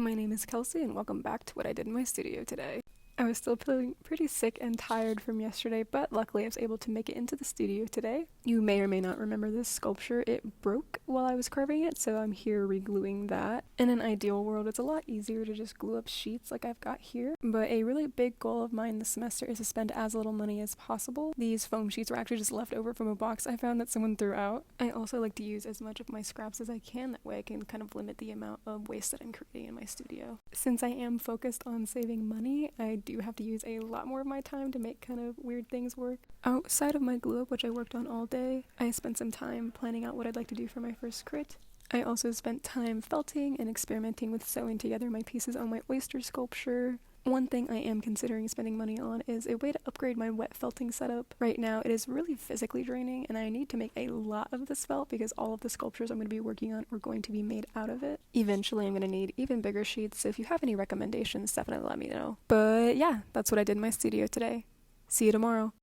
My name is Kelsey and welcome back to what I did in my studio today. I was still feeling pretty sick and tired from yesterday, but luckily I was able to make it into the studio today. You may or may not remember this sculpture. It broke while I was carving it, so I'm here re-gluing that. In an ideal world, it's a lot easier to just glue up sheets like I've got here, but a really big goal of mine this semester is to spend as little money as possible. These foam sheets were actually just left over from a box I found that someone threw out. I also like to use as much of my scraps as I can, that way I can kind of limit the amount of waste that I'm creating in my studio. Since I am focused on saving money, I do have to use a lot more of my time to make kind of weird things work. Outside of my glue up, which I worked on all day, I spent some time planning out what I'd like to do for my first crit. I also spent time felting and experimenting with sewing together my pieces on my oyster sculpture. One thing I am considering spending money on is a way to upgrade my wet felting setup. Right now it is really physically draining and I need to make a lot of this felt because all of the sculptures I'm going to be working on are going to be made out of it. Eventually I'm going to need even bigger sheets, so if you have any recommendations, definitely let me know. But yeah, that's what I did in my studio today. See you tomorrow.